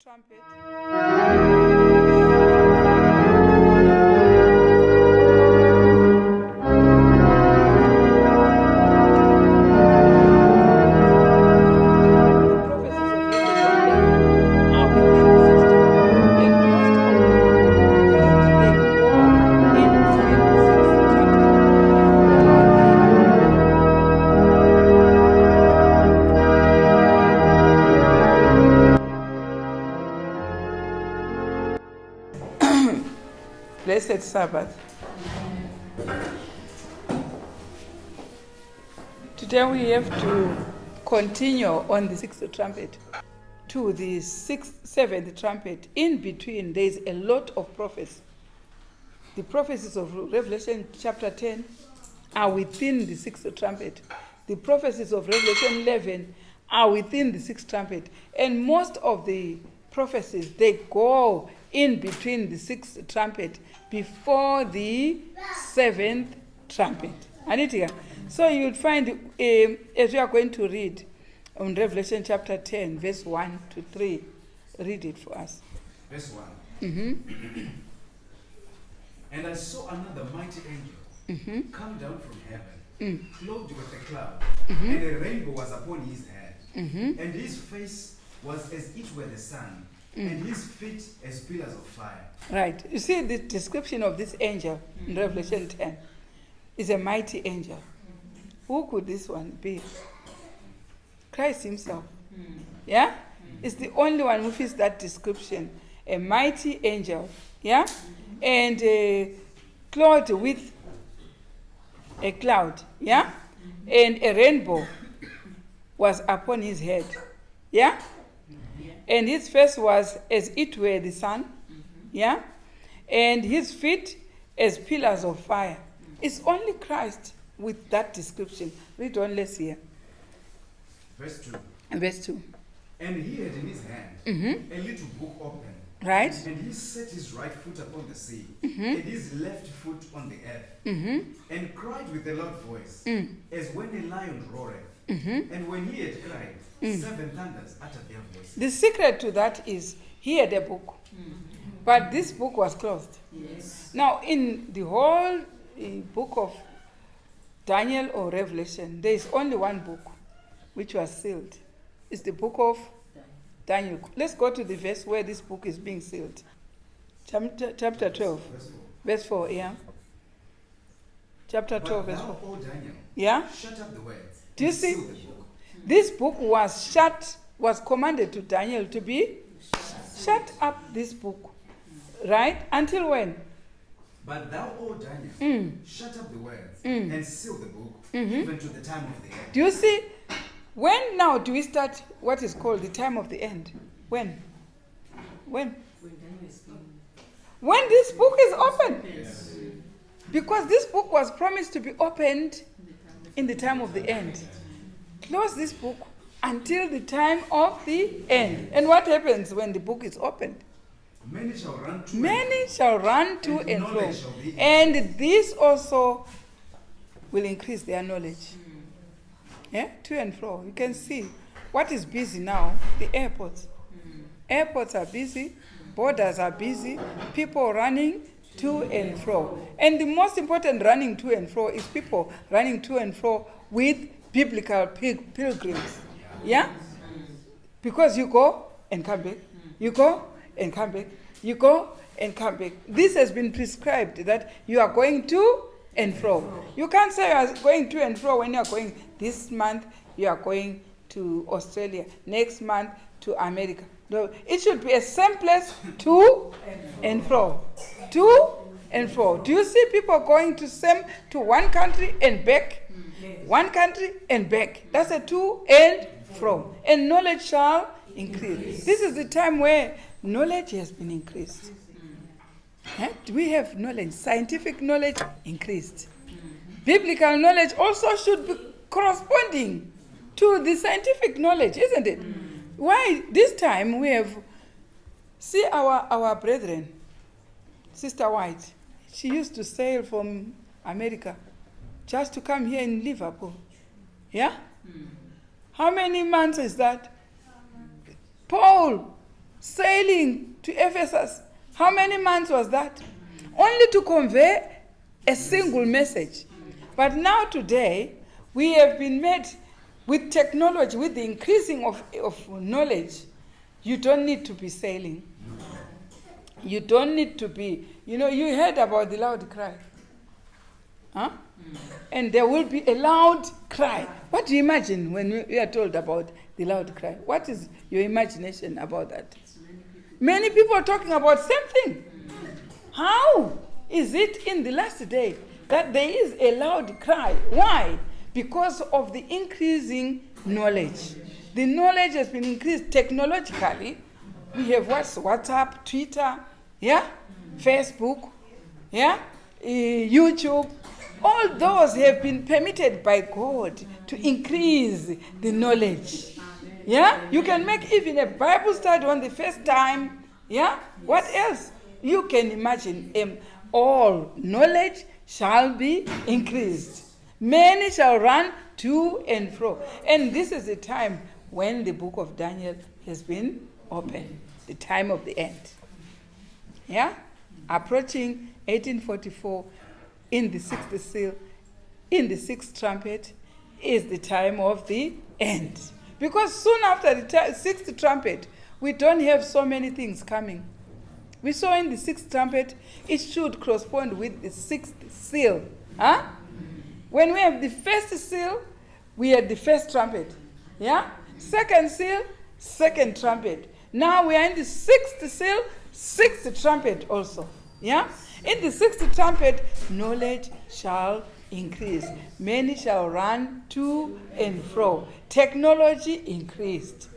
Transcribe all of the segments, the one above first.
trumpet. Blessed Sabbath. Today we have to continue on the sixth trumpet to the seventh trumpet. In between, there is a lot of prophecies. The prophecies of Revelation chapter 10 are within the sixth trumpet. The prophecies of Revelation 11 are within the sixth trumpet. And most of the prophecies, they go in between the sixth trumpet before the seventh trumpet. Anita, so you'll find, as we are going to read on Revelation chapter 10, verse 1 to 3, read it for us. Verse 1. Mm-hmm. And I saw another mighty angel come down from heaven, clothed with a cloud, and a rainbow was upon his head. And his face was as it were the sun, and his feet as pillars of fire. Right. You see the description of this angel in Revelation 10 is a mighty angel. Who could this one be? Christ himself. Yeah? It's the only one who fits that description. A mighty angel. Yeah? And clothed with a cloud. Yeah? And a rainbow was upon his head. Yeah? And his face was as it were the sun. Yeah? And his feet as pillars of fire. It's only Christ with that description. Read on, let's hear. Verse 2. Verse 2. And he had in his hand a little book open. Right? And he set his right foot upon the sea, and his left foot on the earth, and cried with a loud voice, as when a lion roareth. And when he had cried, 7 thunders uttered their voices. The secret to that is he had a book, but this book was closed. Yes. Now, in the whole book of Daniel or Revelation, there is only one book which was sealed. It's the book of Daniel. Let's go to the verse where this book is being sealed. Chapter 12, verse 4, yeah. Chapter 12, verse 4. But thou, O Daniel, Yeah? shut up the words. Do you and see? seal the book. This book was commanded to Daniel to be shut up this book. Right? Until when? But thou, O Daniel, shut up the words and seal the book, even to the time of the end. Do you see? When now do we start what is called the time of the end? When? When this book is open. Yes. Because this book was promised to be opened in the time of the end. Close this book until the time of the end. And what happens when the book is opened? Many shall run to Many shall run to and and fro. knowledge shall be And this also will increase their knowledge. Yeah? To and fro. You can see what is busy now. The airports. Airports are busy. Borders are busy. People running to and fro. And the most important running to and fro is people running to and fro with biblical pilgrims. Yeah? Because you go and come back. You go and come back. You go and come back. This has been prescribed that you are going to and fro. You can't say you are going to and fro when you are going this month, you are going to Australia. Next month to America. No, it should be a same place to and fro. To and fro. Do you see people going to one country and back? One country and back. That's a to and fro. And knowledge shall increase. This is the time where knowledge has been increased. We have knowledge. Scientific knowledge increased. Biblical knowledge also should be corresponding to the scientific knowledge, isn't it? Why this time we have, see our brethren, Sister White, she used to sail from America just to come here in Liverpool. Yeah? How many months is that? Paul sailing to Ephesus. How many months was that? Only to convey a single message. But now today, we have been made with technology, with the increasing of knowledge. You don't need to be sailing. You don't need to be, you heard about the loud cry. Huh? And there will be a loud cry. What do you imagine when you are told about the loud cry? What is your imagination about that? Many people are talking about the same thing. How is it in the last day that there is a loud cry? Why? Because of the increasing knowledge. The knowledge has been increased technologically. We have WhatsApp, Twitter, Facebook, YouTube. All those have been permitted by God to increase the knowledge. You can make even a Bible study on the first time. What else? You can imagine all knowledge shall be increased. Many shall run to and fro. And this is the time when the book of Daniel has been opened. The time of the end. Approaching 1844, in the sixth seal, in the sixth trumpet, is the time of the end. Because soon after the sixth trumpet, we don't have so many things coming. We saw in the sixth trumpet, it should correspond with the sixth seal. When we have the first seal, we had the first trumpet. Second seal, second trumpet. Now we are in the sixth seal, sixth trumpet also. In the sixth trumpet, knowledge shall increase. Many shall run to and fro. Technology increased.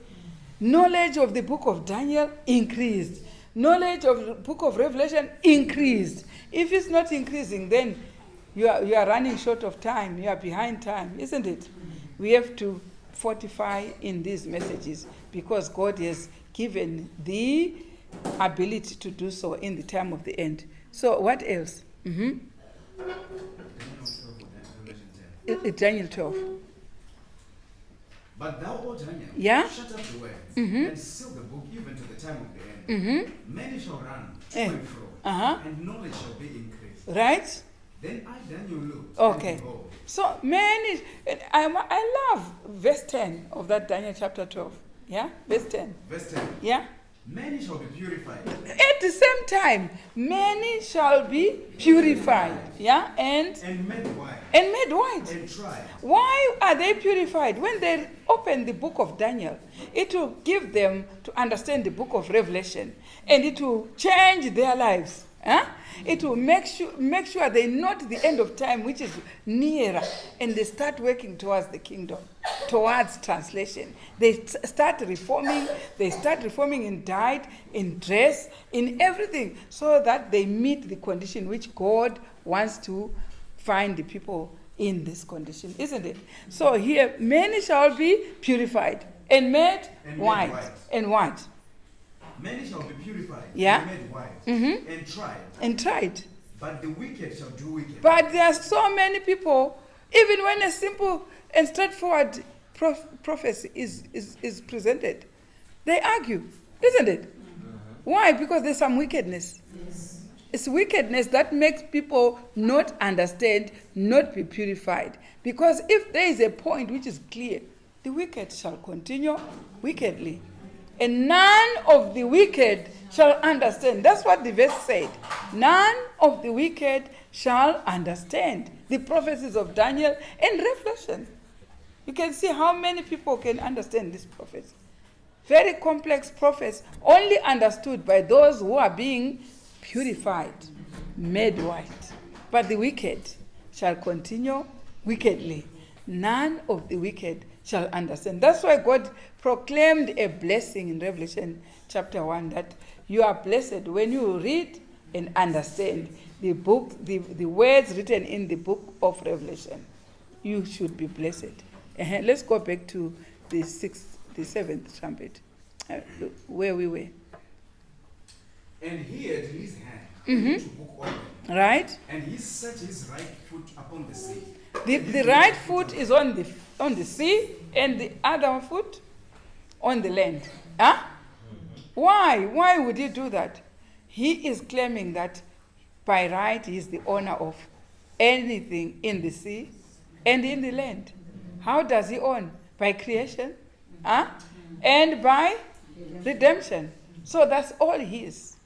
Knowledge of the book of Daniel increased. Knowledge of the book of Revelation increased. If it's not increasing, then you are running short of time. You are behind time, isn't it? We have to fortify in these messages because God has given the ability to do so in the time of the end. So what else? Daniel 12. But thou, O Daniel, shut up the words and seal the book even to the time of the end. Many shall run to and fro, and knowledge shall be increased. Right? Then I, Daniel, looked. Okay. And behold, so many, I love verse 10 of that Daniel chapter 12. Verse 10. Verse 10. Many shall be purified. At the same time, many shall be purified. And made white. And made white. And tried. Why are they purified? When they open the book of Daniel, it will give them to understand the book of Revelation. And it will change their lives. It will make sure they note the end of time, which is nearer, and they start working towards the kingdom, towards translation. They start reforming. They start reforming in diet, in dress, in everything, so that they meet the condition which God wants to find the people in this condition, isn't it? So here, many shall be purified and made white. And white. Many shall be purified and made white, and tried. But the wicked shall do wicked. But there are so many people, even when a simple and straightforward prophecy is presented, they argue, isn't it? Why? Because there's some wickedness. Yes. It's wickedness that makes people not understand, not be purified. Because if there is a point which is clear, the wicked shall continue wickedly. And none of the wicked shall understand. That's what the verse said. None of the wicked shall understand the prophecies of Daniel and Revelation. You can see how many people can understand this prophecy. Very complex prophets, only understood by those who are being purified, made white. But the wicked shall continue wickedly. None of the wicked shall understand. That's why God proclaimed a blessing in Revelation chapter 1, that you are blessed when you read and understand the book, the words written in the book of Revelation. You should be blessed. Let's go back to the seventh trumpet, where we were. And he had his hand to book open. Right? And he set his right foot upon the sea. The right foot is on the sea, and the other foot on the land. Why? Why would he do that? He is claiming that by right he is the owner of anything in the sea and in the land. How does he own? By creation, and by redemption. So that's all he is.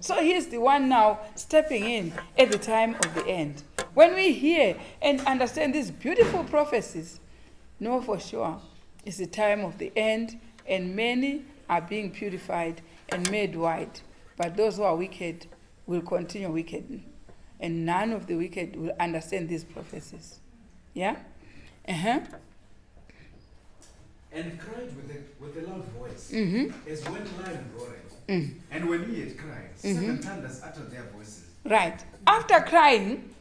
So he is the one now stepping in at the time of the end. When we hear and understand these beautiful prophecies, know for sure it's the time of the end, and many are being purified and made white. But those who are wicked will continue wicked, and none of the wicked will understand these prophecies. Yeah? And cried with a loud voice, as when a lion roared. And when he had cried, 7 thunders uttered their voices. Right. After crying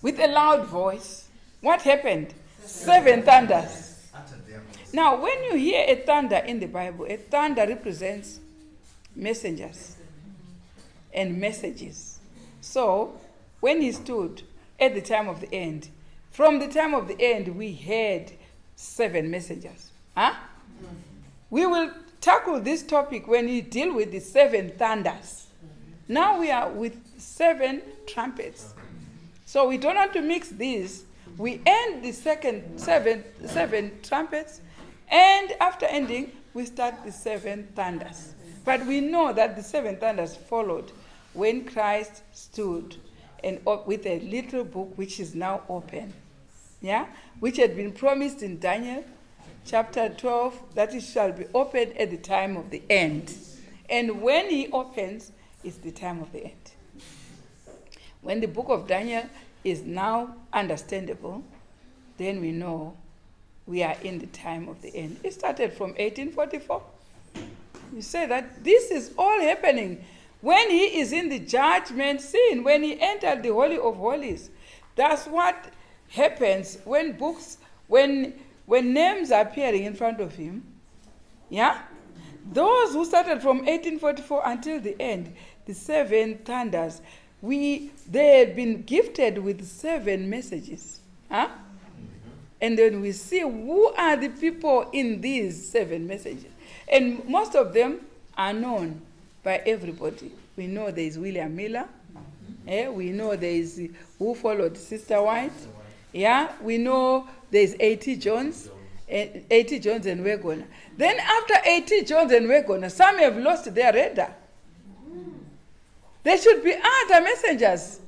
with a loud voice, what happened? 7 thunders Uttered their voices. Now, when you hear a thunder in the Bible, a thunder represents messengers and messages. So, when he stood at the time of the end, from the time of the end, we heard 7 messengers. We will tackle this topic when we deal with the 7 thunders. Now we are with 7 trumpets. So we don't want to mix these. We end the second seven trumpets, and after ending, we start the 7 thunders. But we know that the 7 thunders followed when Christ stood and with a little book which is now open, which had been promised in Daniel chapter 12, that it shall be opened at the time of the end. And when he opens, it's the time of the end. When the book of Daniel is now understandable, then we know we are in the time of the end. It started from 1844. You say that this is all happening when he is in the judgment scene, when he entered the Holy of Holies. That's what happens when books, when names are appearing in front of him. Those who started from 1844 until the end, the 7 thunders, they had been gifted with 7 messages. And then we see who are the people in these 7 messages. And most of them are known by everybody. We know there is William Miller. We know there is who followed Sister White. We know there is A.T. Jones. A.T. Jones and Wegener. Then after A.T. Jones and Wegener, some have lost their radar. There should be other messengers.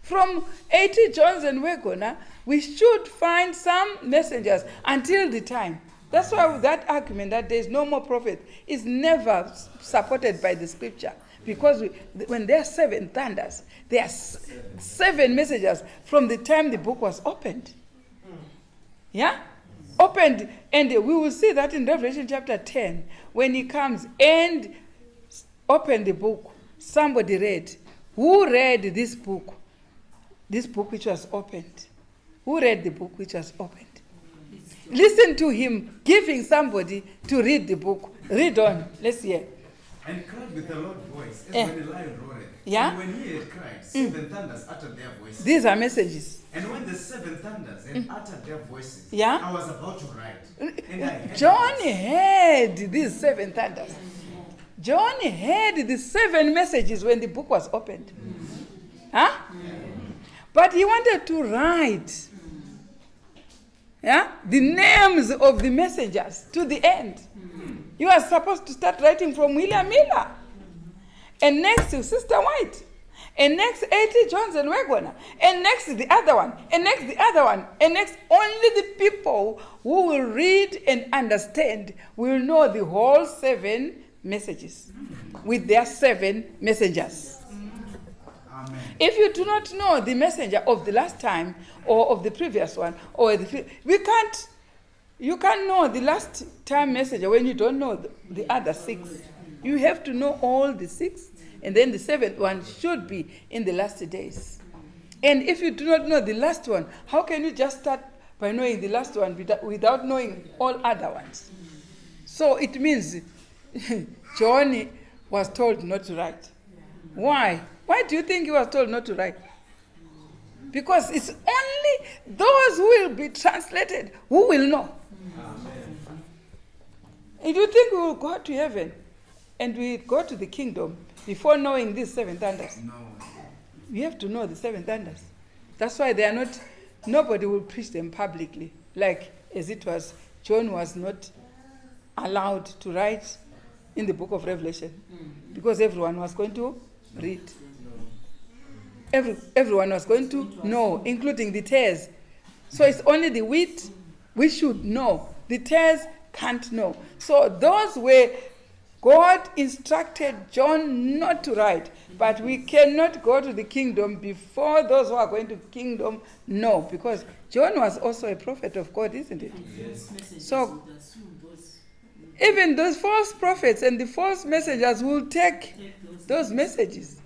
From A.T. Jones and Wegener, we should find some messengers until the time. That's why that argument that there is no more prophet is never supported by the scripture. Because when there are 7 thunders, there are 7 messengers from the time the book was opened. Opened, and we will see that in Revelation chapter 10, when he comes and opened the book, somebody read. Who read this book? This book which was opened. Who read the book which was opened? Listen to him giving somebody to read the book. Read on. Let's hear. And cried with a loud voice, as when a lion roared. And when he had cried, 7 thunders uttered their voices. These are messages. And when the 7 thunders had uttered their voices, Yeah. I was about to write. And I heard John a voice. heard these 7 thunders. John heard the 7 messages when the book was opened. But he wanted to write the names of the messengers to the end. You are supposed to start writing from William Miller. And next to Sister White. And next A.T. Jones and Wegener. And next the other one. And next the other one. And next only the people who will read and understand will know the whole 7 messages with their 7 messengers. Amen. If you do not know the messenger of the last time or of the previous one, you can't know the last time messenger when you don't know the other 6. You have to know all the 6, and then the 7th one should be in the last days. And if you do not know the last one, how can you just start by knowing the last one without knowing all other ones? So it means John was told not to write. Why? Why do you think he was told not to write? Because it's only those who will be translated who will know. Amen. And you think we will go to heaven and we go to the kingdom before knowing these 7 thunders. No. We have to know the 7 thunders. That's why they are not, nobody will preach them publicly. Like as it was, John was not allowed to write in the book of Revelation because everyone was going to read. Everyone was going to know, including the tares. So it's only the wheat we should know. The tares can't know. So those were, God instructed John not to write, but we cannot go to the kingdom before those who are going to kingdom know, because John was also a prophet of God, isn't it? Yes. So even those false prophets and the false messengers will take those messages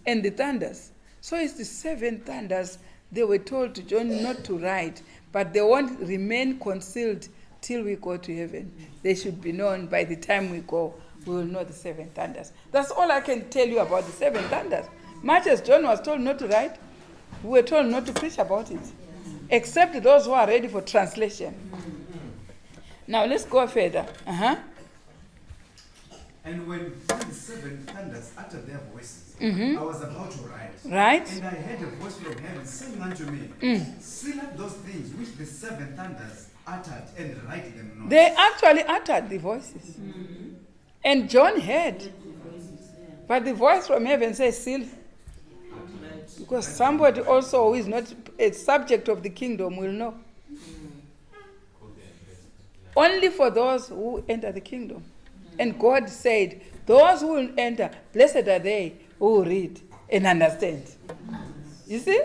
and the thunders. So it's the 7 thunders they were told to John not to write, but they won't remain concealed till we go to heaven. They should be known by the time we go. We will know the 7 thunders. That's all I can tell you about the 7 thunders. Much as John was told not to write, we were told not to preach about it, except those who are ready for translation. Now let's go further. And when the 7 thunders uttered their voices, I was about to write. Right? And I heard a voice from heaven saying unto me, seal up those things which the 7 thunders uttered and write them not. They actually uttered the voices. And John heard. But the voice from heaven says, seal. Because somebody also who is not a subject of the kingdom will know. Only for those who enter the kingdom. And God said, those who will enter, blessed are they who will read and understand. You see?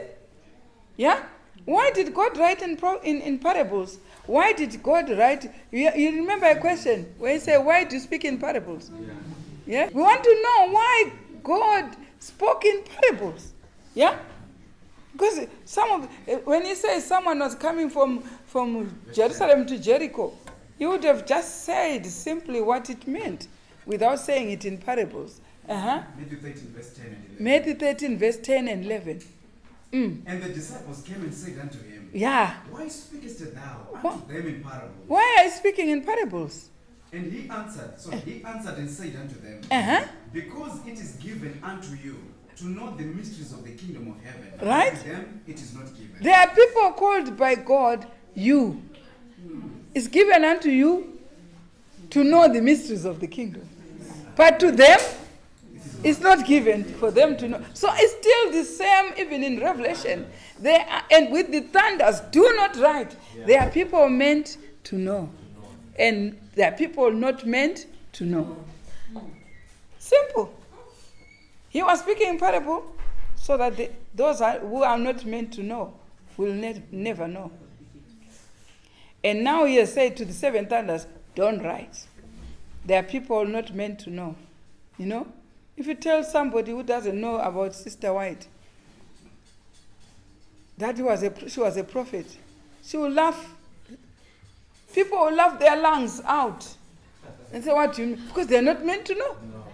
Yeah? Why did God write in parables? Why did God write? You remember a question where he said, why do you speak in parables? Yeah? We want to know why God spoke in parables. Yeah? Because when he says someone was coming from Jerusalem to Jericho, he would have just said simply what it meant without saying it in parables. Matthew 13, verse 10 and 11. Matthew 13, verse 10 and 11. And the disciples came and said unto him, Yeah. why speakest thou unto them in parables? Why are you speaking in parables? And he answered and said unto them, because it is given unto you to know the mysteries of the kingdom of heaven. Right? To them it is not given. There are people called by God, you. It's given unto you to know the mysteries of the kingdom. But to them, it's not given for them to know. So it's still the same even in Revelation. And with the thunders, do not write. There are people meant to know. And there are people not meant to know. Simple. He was speaking in parable so that those who are not meant to know will never know. And now he has said to the 7 thunders, don't write. There are people not meant to know. You know? If you tell somebody who doesn't know about Sister White that she was a prophet, she will laugh. People will laugh their lungs out and say, what do you mean? Because they're not meant to know. No.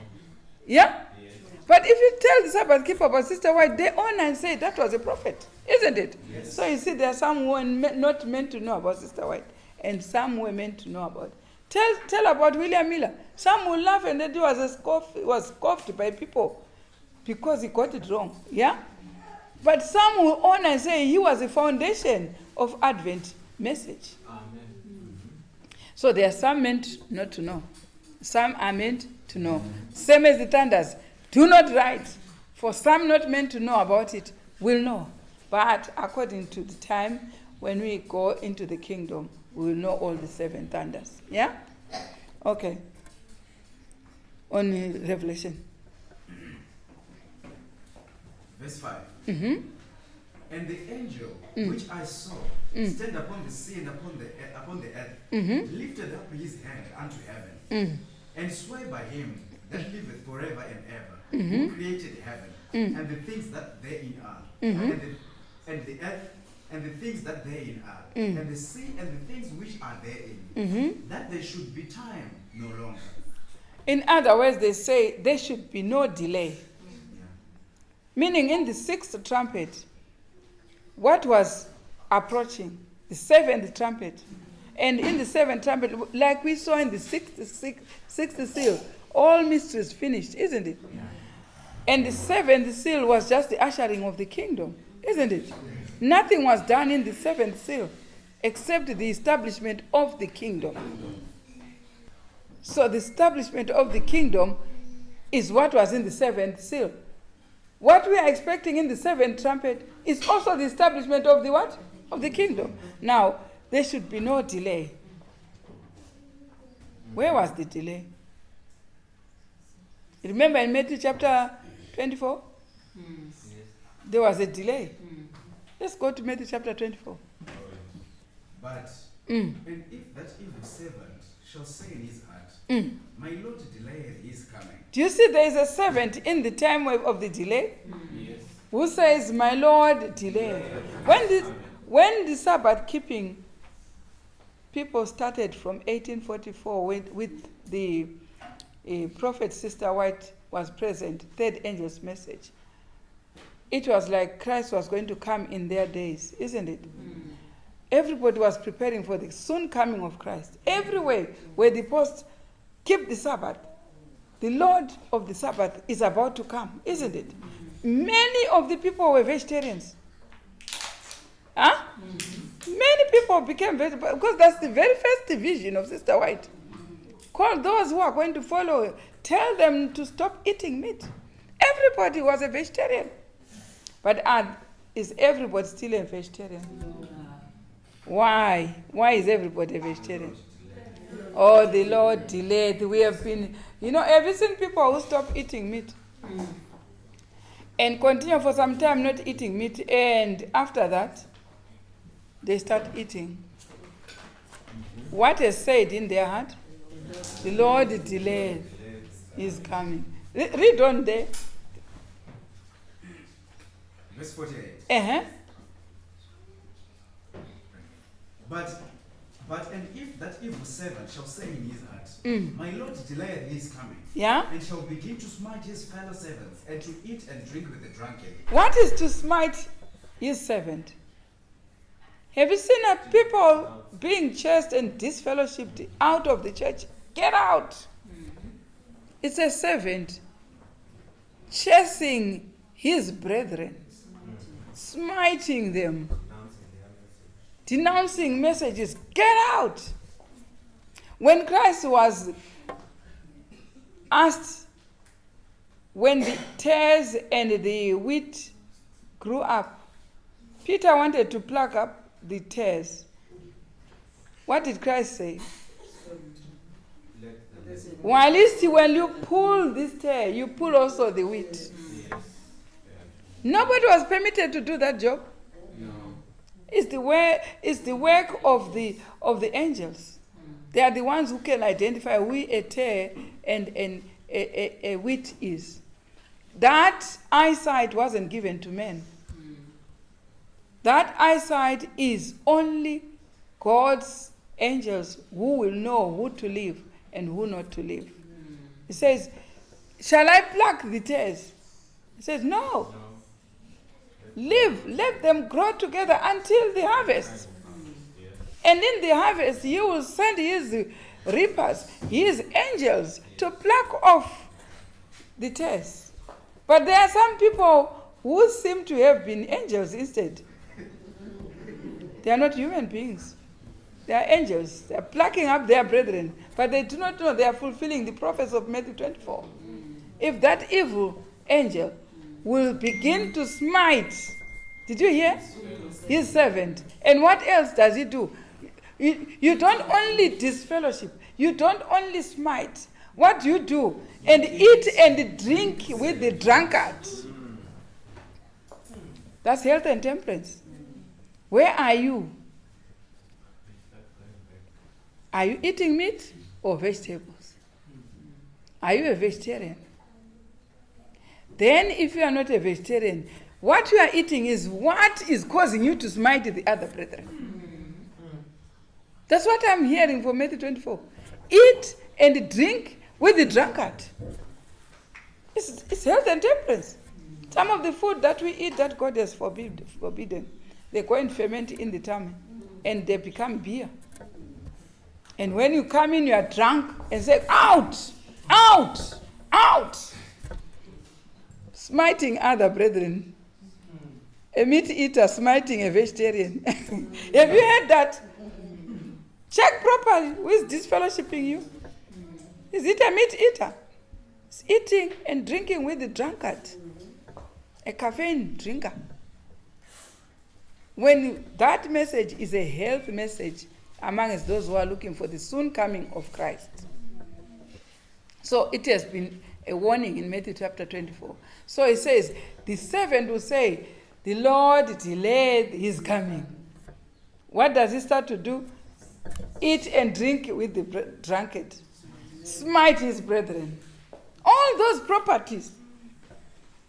Yeah? Yes. But if you tell the Sabbath keeper about Sister White, they honor and say that was a prophet, isn't it? Yes. So you see, there are some who are not meant to know about Sister White, and some who are meant to know about. Tell about William Miller. Some will laugh and then he was scoffed by people because he got it wrong. Yeah? But some will honor and say he was the foundation of Advent message. Amen. So there are some meant not to know. Some are meant to know. Same as the thunders. Do not write. For some not meant to know about it will know. But according to the time when we go into the kingdom, we will know all the 7 thunders. Yeah? Okay. On Revelation. Verse 5. Mm-hmm. And the angel which I saw stand upon the sea and upon the earth lifted up his hand unto heaven and swore by him that liveth forever and ever, who created heaven and the things that therein are, and the earth and the things that therein are, and the sea and the things which are therein, that there should be time no longer. In other words, they say there should be no delay. Yeah. Meaning in the 6th trumpet, what was approaching? The 7th trumpet. And in the 7th trumpet, like we saw in the 6th seal, All mysteries finished, isn't it? And the seventh seal was just the ushering of the kingdom, isn't it? Nothing was done in the seventh seal except the establishment of the kingdom. So the establishment of the kingdom is what was in the seventh seal. What we are expecting in the seventh trumpet is also the establishment of the what? Of the kingdom. Now, there should be no delay. Where was the delay? Remember in Matthew chapter 24? There was a delay. Let's go to Matthew chapter 24. But, and if that evil servant shall say in his heart, my Lord delayed his coming. Do you see there is a servant in the time of the delay? Yes. Who says, my Lord delayed. When the Sabbath keeping people started from 1844 with the prophet Sister White was present, third angel's message. It was like Christ was going to come in their days, isn't it? Everybody was preparing for the soon coming of Christ. Everywhere where the post keep the Sabbath, the Lord of the Sabbath is about to come, isn't it? Many of the people were vegetarians. Huh? Many people became vegetarians because that's the very first division of Sister White. Call those who are going to follow, tell them to stop eating meat. Everybody was a vegetarian. But is everybody still a vegetarian? Why? Why is everybody a vegetarian? Oh, the Lord delayed. We have been, have you seen people who stop eating meat? And continue for some time not eating meat, and after that, they start eating. What is said in their heart? The Lord delayed. He's coming. Read on there. Verse 48. Uh-huh. But and if that evil servant shall say in his heart, my Lord delayed his coming, and shall begin to smite his fellow servants, and to eat and drink with the drunken. What is to smite his servant? Have you seen people being chased and disfellowshipped out of the church? Get out! It's a servant chasing his brethren, smiting them, denouncing messages. Get out! When Christ was asked, when the tares and the wheat grew up, Peter wanted to pluck up the tares. What did Christ say? Well, at least when you pull this tare, you pull also the wheat. Nobody was permitted to do that job. No. It's the work of the angels. They are the ones who can identify who a tare and a wheat is. That eyesight wasn't given to men. That eyesight is only God's angels who will know who to leave and who not to leave. He says, shall I pluck the tares? He says, no. Live, let them grow together until the harvest. And in the harvest, he will send his reapers, his angels, to pluck off the tares. But there are some people who seem to have been angels instead. They are not human beings. They are angels. They are plucking up their brethren. But they do not know they are fulfilling the prophecy of Matthew 24. If that evil angel will begin to smite, did you hear? His servant. And what else does he do? You don't only disfellowship. You don't only smite. What do you do? And eat and drink with the drunkards. That's health and temperance. Where are you? Are you eating meat or vegetables? Are you a vegetarian? Then if you are not a vegetarian, what you are eating is what is causing you to smite the other brethren. That's what I'm hearing from Matthew 24. Eat and drink with the drunkard. It's health and temperance. Some of the food that we eat that God has forbidden, they go and ferment in the tummy and they become beer. And when you come in, you are drunk and say, out, out, out, smiting other brethren. A meat eater smiting a vegetarian. Have you heard that? Check properly. Who is disfellowshipping you? Is it a meat eater? It's eating and drinking with the drunkard. A caffeine drinker. When that message is a health message among those who are looking for the soon coming of Christ. So it has been a warning in Matthew chapter 24. So it says, the servant will say, the Lord delayed his coming. What does he start to do? Eat and drink with the drunkard. Smite his brethren. All those properties,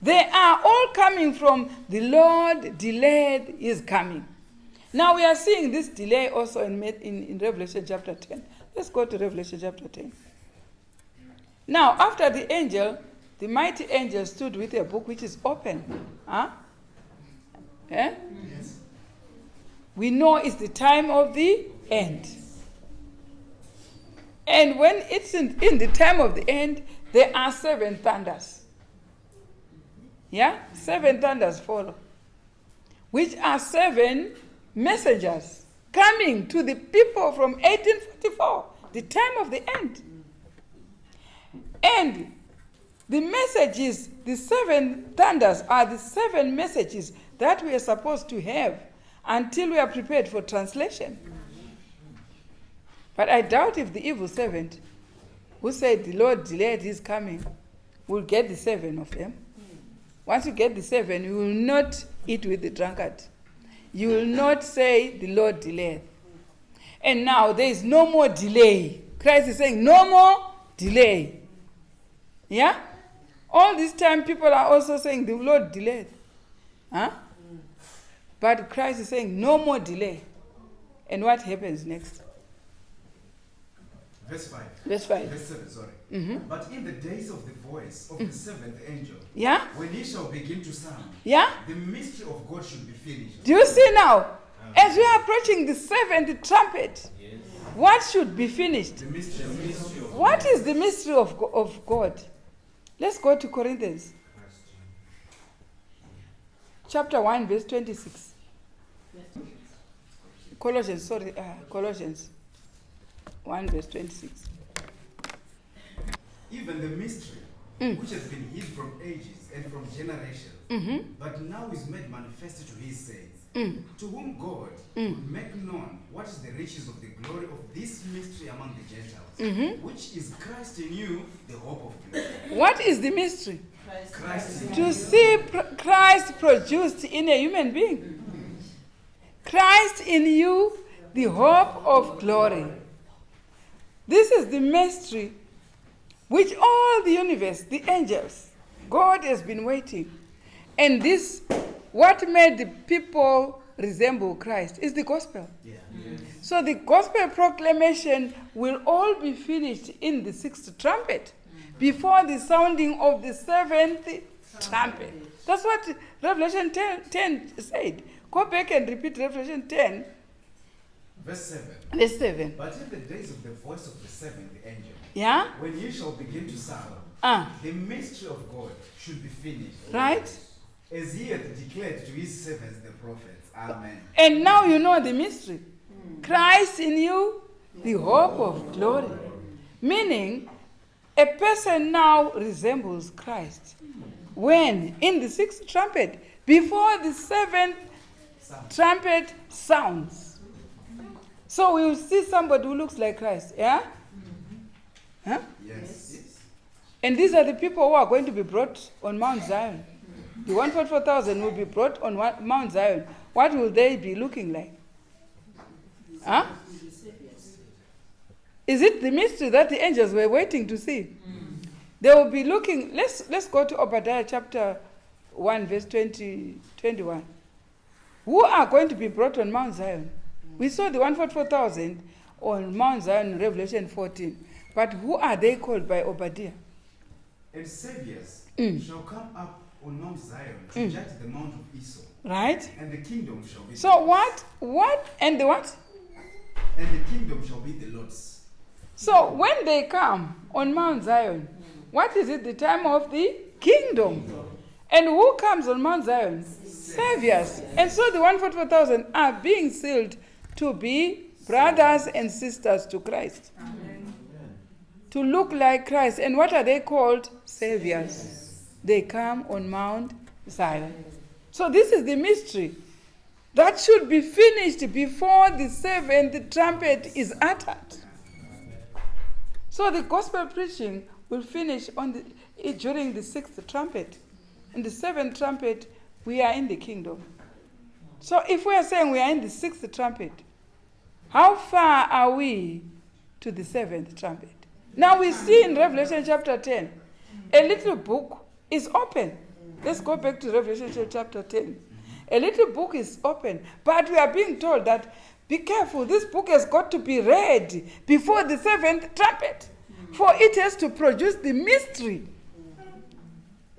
they are all coming from the Lord delayed his coming. Now we are seeing this delay also in Revelation chapter 10. Let's go to Revelation chapter 10. Now, after the angel, the mighty angel stood with a book which is open. Huh? Eh? Yes. We know it's the time of the end. And when it's in the time of the end, there are 7 thunders. Yeah? 7 thunders follow. Which are 7 messengers coming to the people from 1844, the time of the end. And the messages, the 7 thunders are the 7 messages that we are supposed to have until we are prepared for translation. But I doubt if the evil servant who said the Lord delayed his coming will get the 7 of them. Once you get the 7, you will not eat with the drunkard. You will not say the Lord delayed. And now there is no more delay. Christ is saying no more delay. Yeah? All this time people are also saying the Lord delayed. Huh? But Christ is saying no more delay. And what happens next? Verse 5. Verse 5. Verse 7, sorry. Mm-hmm. But in the days of the voice of the 7th angel, yeah? when he shall begin to sound, yeah? the mystery of God should be finished. Do you see now? As we are approaching the 7th trumpet, yes. What should be finished? The mystery of what is the mystery of God? Let's go to Corinthians. Chapter 1, verse 26. Colossians 1, verse 26. Even the mystery, which has been hid from ages and from generations, but now is made manifest to his saints, to whom God would make known what is the riches of the glory of this mystery among the Gentiles, which is Christ in you, the hope of glory. What is the mystery? Christ in to you. see Christ produced in a human being. Christ in you, the hope of glory. This is the mystery which all the universe, the angels, God has been waiting. And this, what made the people resemble Christ is the gospel. Yeah. Yes. So the gospel proclamation will all be finished in the 6th trumpet before the sounding of the 7th trumpet. That's what Revelation 10 said. Go back and repeat Revelation 10. Verse 7. Verse 7. But in the days of the voice of the 7th angel, Yeah? when you shall begin to sound, the mystery of God should be finished. Right? As he hath declared to his servants the prophets. Amen. And now you know the mystery. Christ in you, the hope of glory. Meaning, a person now resembles Christ. When? In the 6th trumpet, before the 7th trumpet sounds. So we will see somebody who looks like Christ. Yeah? Huh? Yes. And these are the people who are going to be brought on Mount Zion. The 144,000 will be brought on Mount Zion. What will they be looking like? Huh? Is it the mystery that the angels were waiting to see? They will be looking. Let's go to Obadiah chapter 1, verse 21. Who are going to be brought on Mount Zion? We saw the 144,000 on Mount Zion in Revelation 14. But who are they called by Obadiah? And saviors shall come up on Mount Zion to judge the mount of Esau. Right? And the kingdom shall be So what? And the what? And the kingdom shall be the Lord's. So when they come on Mount Zion, What is it? The time of the kingdom. And who comes on Mount Zion? Saviors. And so the 144,000 are being sealed to be brothers and sisters to Christ. Amen. To look like Christ. And what are they called? Saviors. They come on Mount Zion. So this is the mystery that should be finished before the seventh trumpet is uttered. So the gospel preaching will finish during the sixth trumpet. In the seventh trumpet, we are in the kingdom. So if we are saying we are in the sixth trumpet, how far are we to the seventh trumpet? Now we see in Revelation chapter 10, a little book is open. Let's go back to Revelation chapter 10. A little book is open, but we are being told that, be careful, this book has got to be read before the seventh trumpet, for it has to produce the mystery.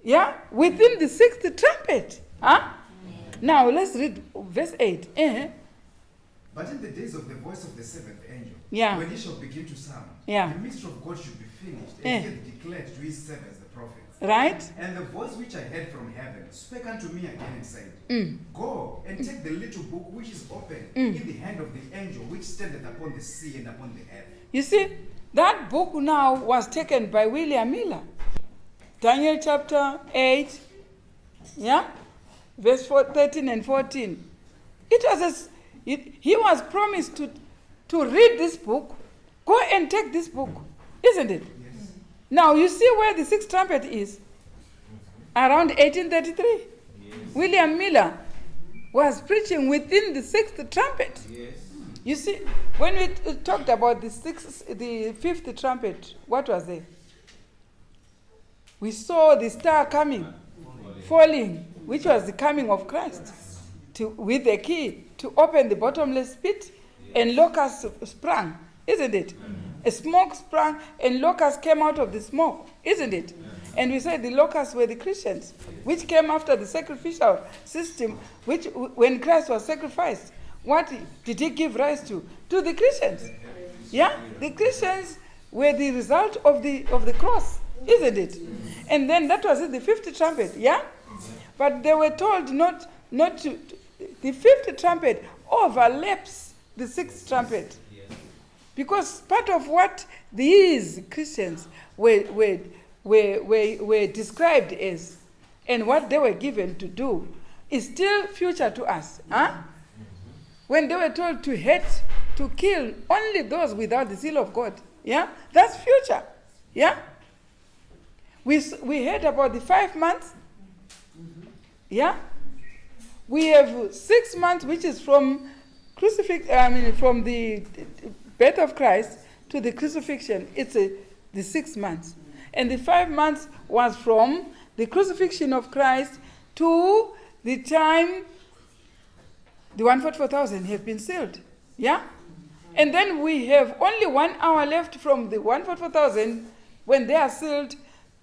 Yeah? Within the sixth trumpet. Huh? Now let's read verse 8. But in the days of the voice of the seventh angel, Yeah. when he shall begin to sound, Yeah. the mystery of God should be finished, and he hath declared to his servants the prophets. Right? And the voice which I heard from heaven spake unto me again and said, Go and take the little book which is open in the hand of the angel which standeth upon the sea and upon the earth. You see, that book now was taken by William Miller. Daniel chapter 8, yeah, verse 13 and 14. It was he was promised to read this book. Go and take this book, isn't it? Yes. Now you see where the sixth trumpet is. Around 1833. Yes. William Miller was preaching within the sixth trumpet. Yes. You see, when we talked about the fifth trumpet, what was it? We saw the star coming, falling, which was the coming of Christ, with the key to open the bottomless pit, and locusts sprang, isn't it? A smoke sprang, and locusts came out of the smoke, isn't it? And we said the locusts were the Christians, which came after the sacrificial system, which when Christ was sacrificed, what did he give rise to? To the Christians. Yeah? The Christians were the result of the cross, isn't it? And then that was it, the fifth trumpet, yeah? But they were told not to. The fifth trumpet overlaps the sixth trumpet. Because part of what these Christians were described as and what they were given to do is still future to us. Huh? When they were told to hate, to kill only those without the seal of God. Yeah? That's future. Yeah? We heard about the 5 months. Yeah? We have 6 months, which is from from the birth of Christ to the crucifixion. It's the 6 months. And the 5 months was from the crucifixion of Christ to the time the 144,000 have been sealed. Yeah? And then we have only 1 hour left from the 144,000 when they are sealed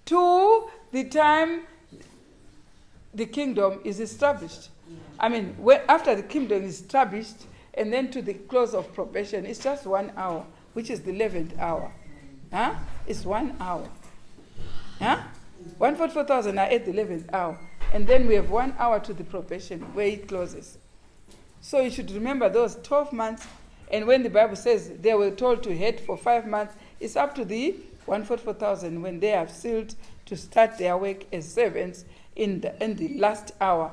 to the time the kingdom is established. I mean, after the kingdom is established, and then to the close of probation, it's just 1 hour, which is the 11th hour. Huh? It's 1 hour. Huh? 144,000 are at the 11th hour. And then we have 1 hour to the probation, where it closes. So you should remember those 12 months. And when the Bible says they were told to head for 5 months, it's up to the 144,000 when they are sealed to start their work as servants in the last hour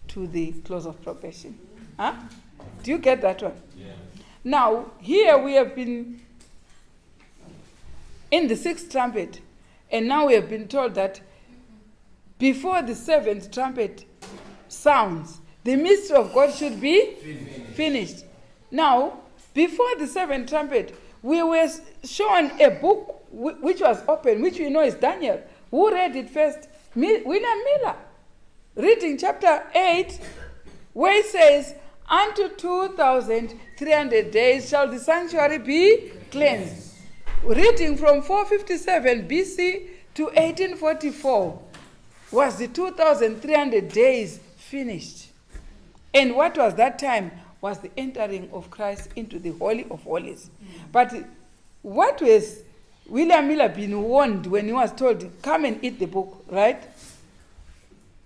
to the close of probation. Huh? Do you get that one? Yeah. Now, here we have been in the sixth trumpet, and now we have been told that before the seventh trumpet sounds, the mystery of God should be finished. Now, before the seventh trumpet, we were shown a book which was open, which we know is Daniel. Who read it first? William Miller. Reading chapter 8, where it says, unto 2,300 days shall the sanctuary be cleansed. Reading from 457 BC to 1844 was the 2,300 days finished. And what was that time? Was the entering of Christ into the Holy of Holies. But what was William Miller been warned when he was told, come and eat the book, right?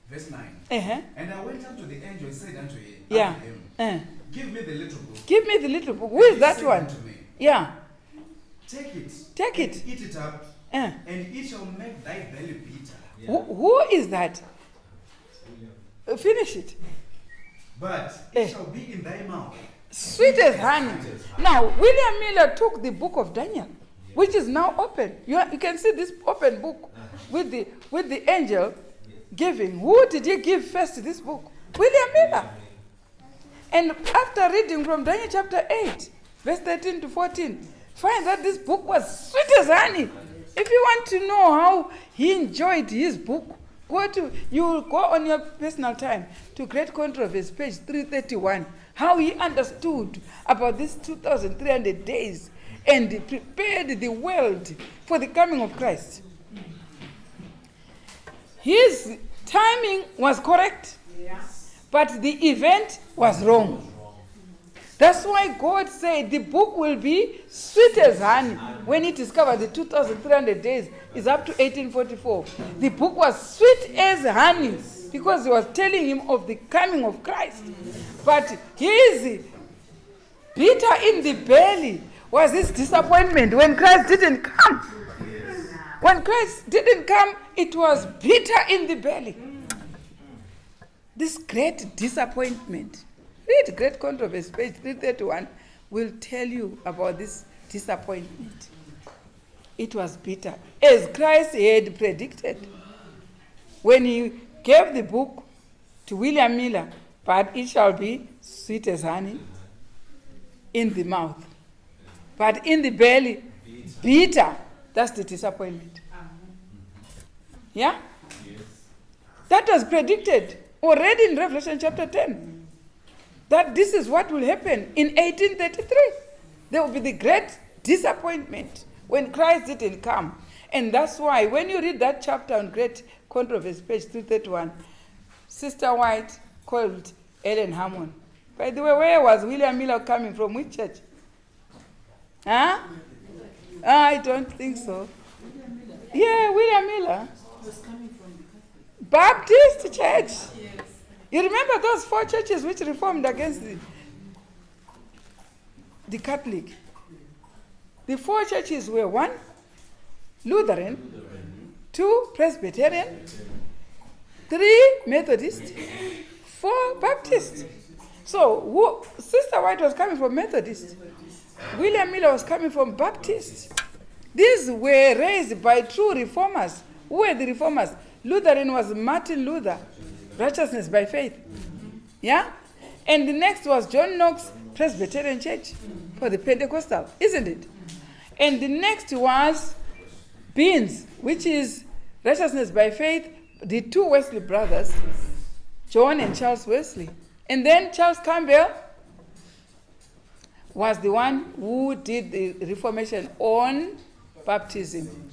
Verse 9. Uh-huh. And I went up to the angel and said unto him, Yeah. give me the little book. Give me the little book. Who is that one? To me, yeah. take it. Take and it. Eat it up. And it shall make thy belly bitter. Yeah. Who is that? Finish it. But it shall be in thy mouth. Sweet as honey. Now, William Miller took the book of Daniel, which is now open. You can see this open book with the angel giving. Who did he give first this book? William Miller. And after reading from Daniel chapter 8, verse 13 to 14, find that this book was sweet as honey. If you want to know how he enjoyed his book, you go on your personal time to Great Controversy, page 331, how he understood about these 2,300 days and prepared the world for the coming of Christ. His timing was correct, but the event was wrong. That's why God said the book will be sweet as honey. When he discovered the 2,300 days is up to 1844. The book was sweet as honey because he was telling him of the coming of Christ. But his bitter in the belly was his disappointment when Christ didn't come. When Christ didn't come, it was bitter in the belly. This great disappointment. Read Great Controversy, page 331, will tell you about this disappointment. It was bitter, as Christ had predicted when he gave the book to William Miller, but it shall be sweet as honey in the mouth, but in the belly, bitter. That's the disappointment. Yeah? Yes. That was predicted already in Revelation chapter 10. That this is what will happen in 1833. There will be the great disappointment when Christ didn't come. And that's why when you read that chapter on Great Controversy, page 331, Sister White called Ellen Hammond. By the way, where was William Miller coming from? Which church? Huh? I don't think so. Yeah, William Miller. Was coming from the Catholic. Baptist church. Yes. You remember those 4 churches which reformed against the Catholic? The 4 churches were 1, Lutheran, 2, Presbyterian, 3, Methodist, 4, Baptist. So Sister White was coming from Methodist. William Miller was coming from Baptist. These were raised by true reformers. Who were the reformers? Lutheran was Martin Luther. Righteousness by faith. Yeah? And the next was John Knox Presbyterian Church for the Pentecostal, isn't it? And the next was Beans, which is righteousness by faith, the 2 Wesley brothers, John and Charles Wesley. And then Charles Campbell was the one who did the Reformation on baptism.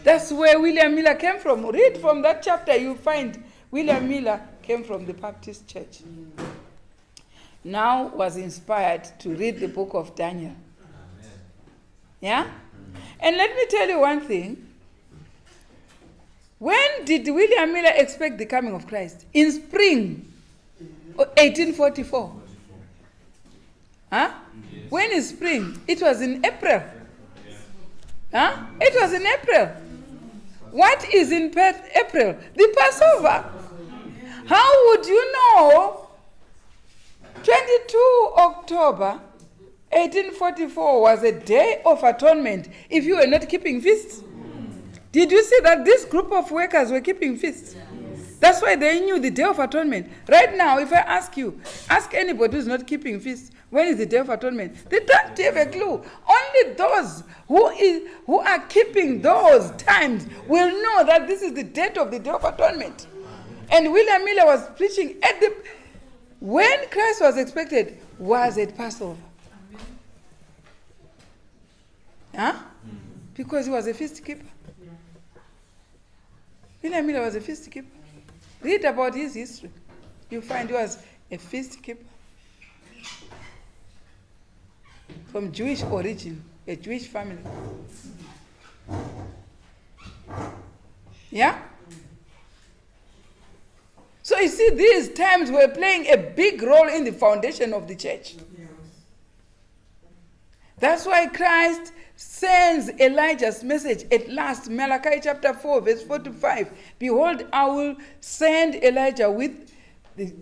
That's where William Miller came from. Read from that chapter, you find William Miller came from the Baptist church. Now was inspired to read the book of Daniel. Yeah? And let me tell you one thing. When did William Miller expect the coming of Christ? In spring 1844. Huh? Yes. When is spring? It was in April. Huh? It was in April. What is in April? The Passover. How would you know 22 October 1844 was a day of atonement if you were not keeping feasts? Did you see that this group of workers were keeping feasts? That's why they knew the Day of Atonement. Right now, if I ask anybody who's not keeping feasts, when is the Day of Atonement? They don't have a clue. Only those who are keeping those times will know that this is the date of the Day of Atonement. And William Miller was preaching when Christ was expected was at Passover. Huh? Because he was a feast keeper. William Miller was a feast keeper. Read about his history. You find he was a feast keeper. From Jewish origin, a Jewish family. Yeah? So you see, these times were playing a big role in the foundation of the church. That's why Christ sends Elijah's message at last, Malachi chapter 4, verse 4 to 5. Behold, I will send Elijah with the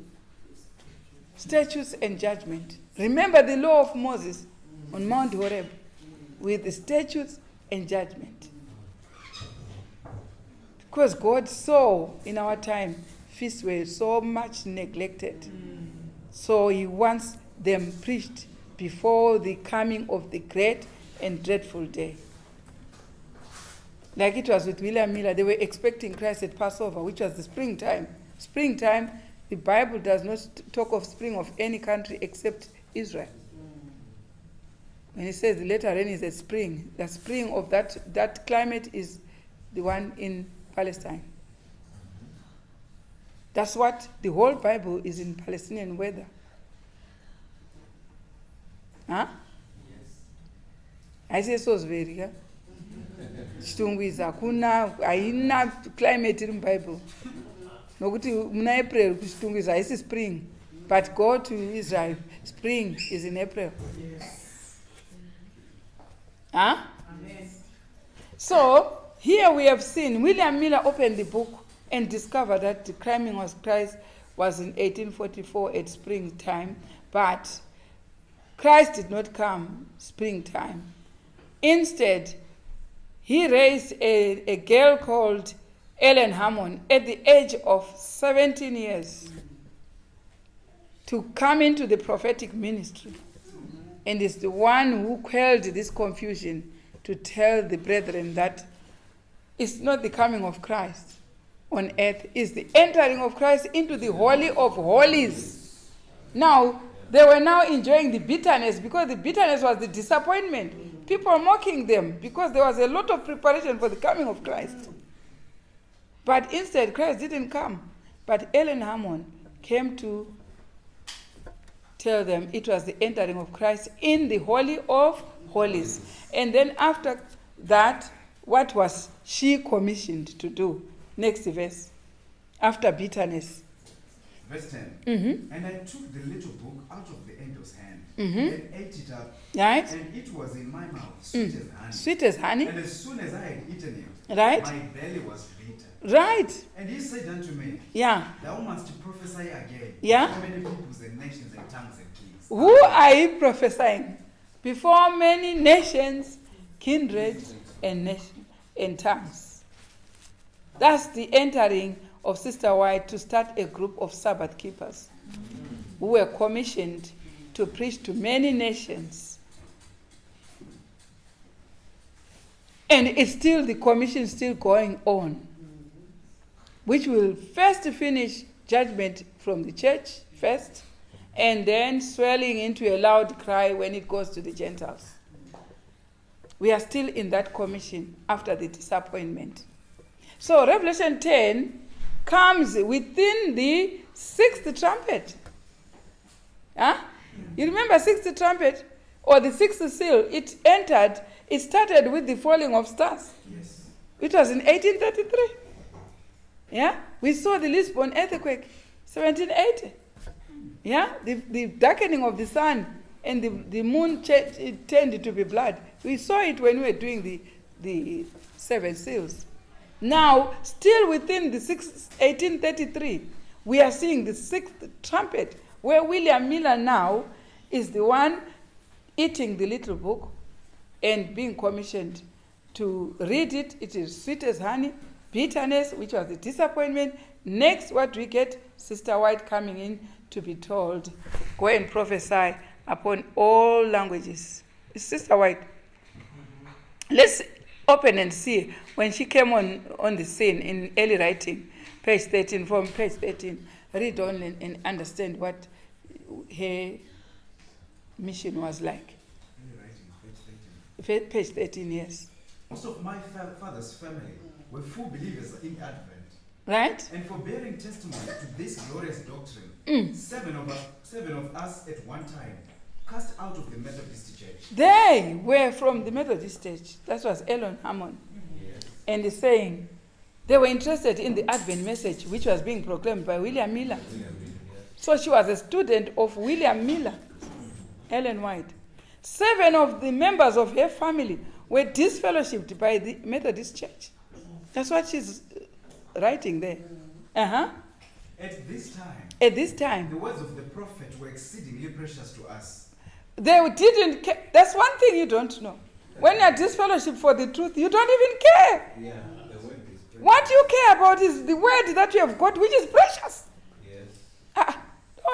statutes and judgment. Remember the law of Moses on Mount Horeb with the statutes and judgment. Because God saw in our time, feasts were so much neglected. So he wants them preached before the coming of the great and dreadful day. Like it was with William Miller, they were expecting Christ at Passover, which was the springtime. Springtime, the Bible does not talk of spring of any country except Israel. When it says the latter rain is a spring, the spring of that climate is the one in Palestine. That's what the whole Bible is in Palestinian weather. Huh? Yes. Aisesozverika. Chitungwiza kuna haina climate in Bible. Nokuti muna April kuchitungwiza haisi spring. But go to Israel, spring is in April. Yes. Huh? Amen. So here we have seen William Miller opened the book and discovered that the coming of Christ was in 1844 at springtime, but Christ did not come springtime. Instead, he raised a girl called Ellen Hammond at the age of 17 years to come into the prophetic ministry. And is the one who quelled this confusion to tell the brethren that it's not the coming of Christ on earth, it's the entering of Christ into the Holy of Holies. Now, they were now enjoying the bitterness because the bitterness was the disappointment. People mocking them because there was a lot of preparation for the coming of Christ. But instead, Christ didn't come. But Ellen Hammond came to tell them it was the entering of Christ in the Holy of Holies. And then after that, what was she commissioned to do? Next verse. After bitterness. Verse 10. Mm-hmm. And I took the little book out of the angel's hand Mm-hmm. and ate it up. Right? And it was in my mouth, sweet as honey. Sweet as honey. And as soon as I had eaten it, Right? my belly was bitter. Right. And he said unto me, Yeah. Thou must prophesy again. Yeah. How many peoples and nations and tongues and kings? Who are you prophesying? Before many nations, kindreds, and tongues. That's the entering of Sister White to start a group of Sabbath keepers who were commissioned to preach to many nations. And it's still, the commission is still going on, which will first finish judgment from the church first, and then swelling into a loud cry when it goes to the Gentiles. We are still in that commission after the disappointment. So Revelation 10 comes within the sixth trumpet. Huh? You remember sixth trumpet or the sixth seal? It started with the falling of stars. Yes. It was in 1833. Yeah? We saw the Lisbon earthquake, 1780. Yeah? The darkening of the sun and the moon it turned to be blood. We saw it when we were doing the seven seals. Now, still within the 1833, we are seeing the sixth trumpet, where William Miller now is the one eating the little book and being commissioned to read it. It is sweet as honey, bitterness, which was the disappointment. Next, what we get, Sister White coming in to be told, go and prophesy upon all languages. It's Sister White. Let's open and see when she came on the scene in early writing, page 13, from page 13. Read on and understand what her mission was like. Page 13, yes. Most of my father's family were full believers in Advent. Right? And for bearing testimony to this glorious doctrine, seven of us at one time cast out of the Methodist Church. They were from the Methodist Church. That was Ellen Hammond. and is saying they were interested in the Advent message which was being proclaimed by William Miller. So she was a student of William Miller, Ellen White. 7 of the members of her family were disfellowshipped by the Methodist Church. That's what she's writing there. At this time, the words of the prophet were exceedingly precious to us. They didn't care. That's one thing you don't know. When you are disfellowshipped for the truth, you don't even care. Yeah, the word is precious. What you care about is the word that you have got, which is precious. Yes.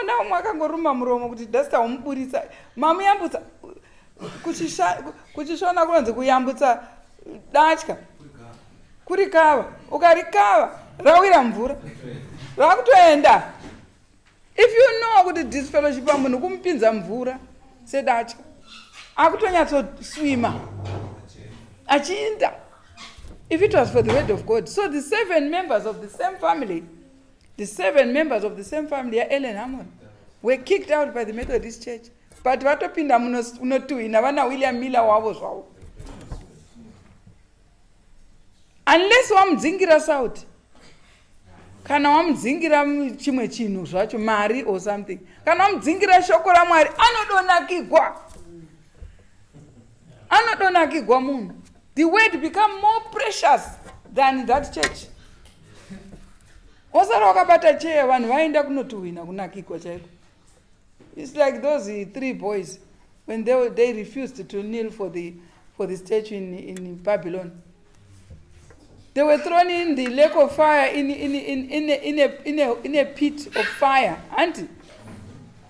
Now mwakangoruma muromo kuti dasta umburitsa mamuyambutsa kuchishona kunonzi kuyambutsa datya kurikava ukarikava rawira mvura rakutoenda. If you know kuti disfellowship munhu kumupinza mvura sedatya akutonyatsoswima achiinda. If it was for the word of God. So the 7 members of the same family, Ellen Hammond, were kicked out by the Methodist Church. But vatopinda munotuhina vana William Miller wavo zvavo. Unless wamudzingira sauti kana wamudzingira chimwe chinhu zvacho mari or something, kana wamudzingira shoko raMwari anodonakigwa munhu. The word become more precious than that church. Osara wakabata chair vanhu vaenda kunotuhwina kunakigwa chaiko. It's like those 3 boys when they refused to kneel for the statue in Babylon. They were thrown in the lake of fire in a pit of fire, auntie.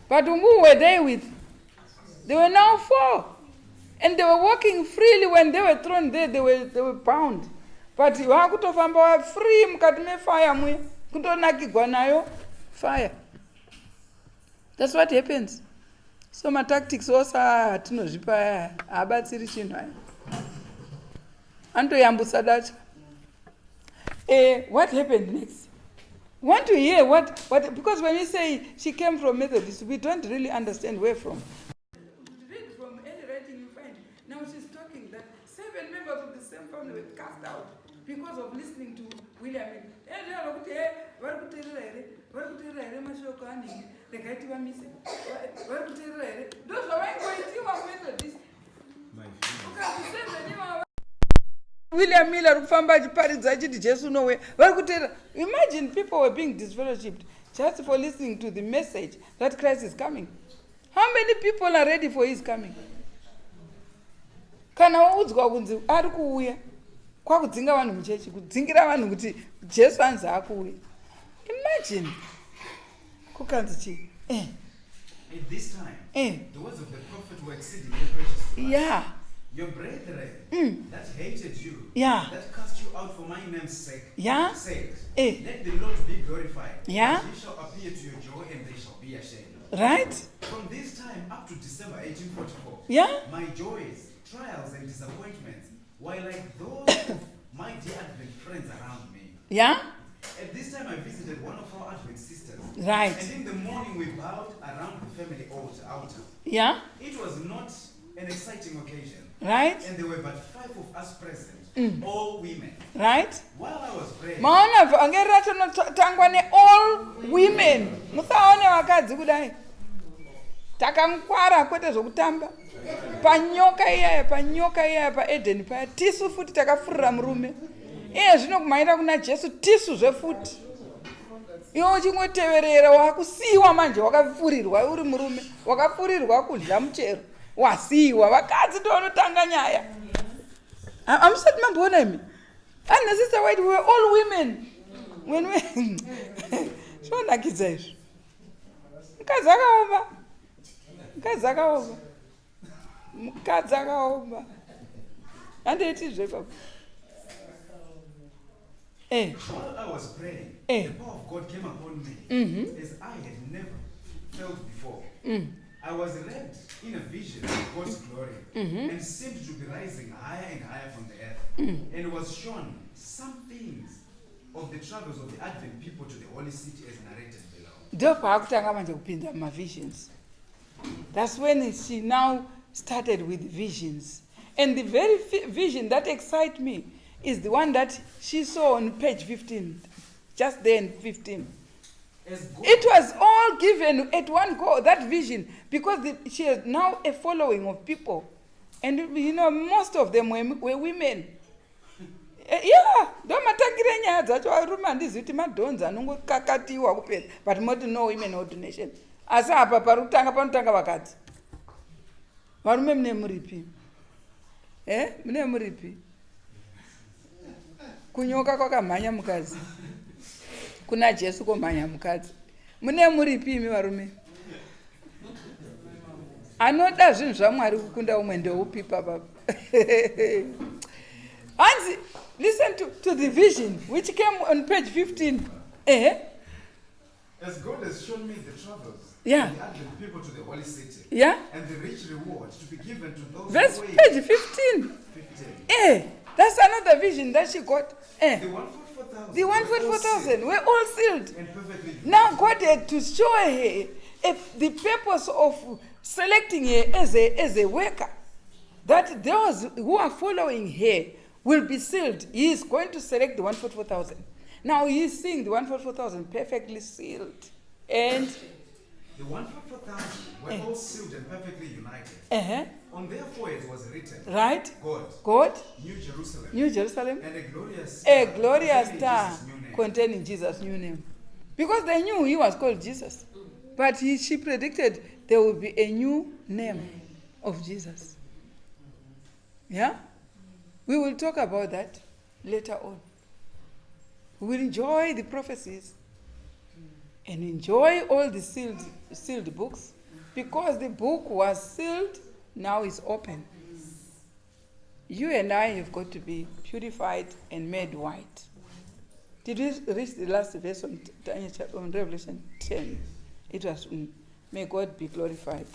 But who were they with? They were now 4. And they were walking freely. When they were thrown there, they were bound. But vakutofamba free mukati mefire mwe kundonakigwa nayo fire. That's what happens. So my tactics also hatinozvipa habatsiri chinhu aya. Antoyambutsa dacha. What happened next? Want to hear what because when we say she came from Methodist, we don't really understand where from. Read from any writing you find. Now she's talking that 7 members of the same family were cast out because of listening to William. William Miller kufamba achiparidza achiti Jesu nowe vari kuteerera. Imagine people were being disfellowshipped just for listening to the message that Christ is coming. How many people are ready for his coming? Kana waudzwa kunzi ari kuuya kwakudzinga vanhu muchechi kudzingira vanhu kuti Jesu anzi akuuya. Imagine kukanzi chii. At this time, the words of the prophet were exceedingly precious to us. Yeah. Your brethren that hated you, Yeah. that cast you out for my name's sake, Yeah. said, Eh. let the Lord be glorified. Yeah. He shall appear to your joy and they shall be ashamed. Right? From this time up to December 1844, Yeah. my joys, trials, and disappointments were like those of my dear Advent friends around me. Yeah. At this time, I visited one of our Advent sisters. Right. And in the morning, we bowed around the family altar. Yeah. It was not an exciting occasion. Right? And there were but 5 of us present, all women. Right? While I was praying, Maona vhangeri ratonotangwa ne-all women. Musaone vakadzi kudai. Takamkwara kwete zvokutamba. Panyoka iyaya paEden paya. Tisu futi takafurira murume. Iye zvino kumaira kuna Jesu tisu zvefuti. Iwe uchingoteverera wakusiyiwa manje wakafurirwa uri murume. Wakafurirwa kudya muchero. Wasiyiwa vakadzi ndovanotanga nyaya. Amusati mamboona imi. And Sister White, we were all women. When we zvonakidza izvo. Mukadzi akaomba. Handiitizve baba. while I was praying, the power of God came upon me as I had never felt before. I was led in a vision of God's glory and seemed to be rising higher and higher from the earth. And was shown some things of the travels of the Advent people to the holy city as narrated below. Ndopaakutanga manje kupinda mumavisions. That's when she now started with visions. And the very vision that excites me is the one that she saw on page 15, just there in 15. As God, It was all given at one go, that vision, because she has now a following of people. And you know, most of them were women. Yeah, ndomatakire nyaya dzacho arume handizi kuti madhonzi anongokakatiwa kupera, but moti no women ordination. Asi apa panotanga vakadzi. Varume mune muripi? Mune muripi? Kunyoka kwakamhanya mukadzi. Kuna Jesu komhanya mukadzi. Mune muripi imi varume? Anoda zvinhu zvaMwari kukunda umwe ndeupi papa? Hanzi, listen to the vision which came on page 15. as God has shown me the travels, Yeah. and the advent people to the holy city, Yeah? and the rich reward to be given to those That's who wait. page 15. 15. That's another vision that she got. The 144,000. The 144,000 were all sealed. And perfectly. Now God had to show her the purpose of selecting her as a worker. That those who are following her will be sealed. He is going to select the 144,000. Now he is seeing the 144,000 perfectly sealed. And The 144,000 were all sealed and perfectly united. On their foreheads was written, right? God, God, New Jerusalem, New Jerusalem, and a glorious star containing Jesus' new name. containing Jesus' new name. Because they knew he was called Jesus. But she predicted there would be a new name of Jesus. Yeah? We will talk about that later on. We will enjoy the prophecies and enjoy all the sealed books, because the book was sealed, now it's open. You and I have got to be purified and made white. Did we reach the last verse on Revelation 10? It was, may God be glorified.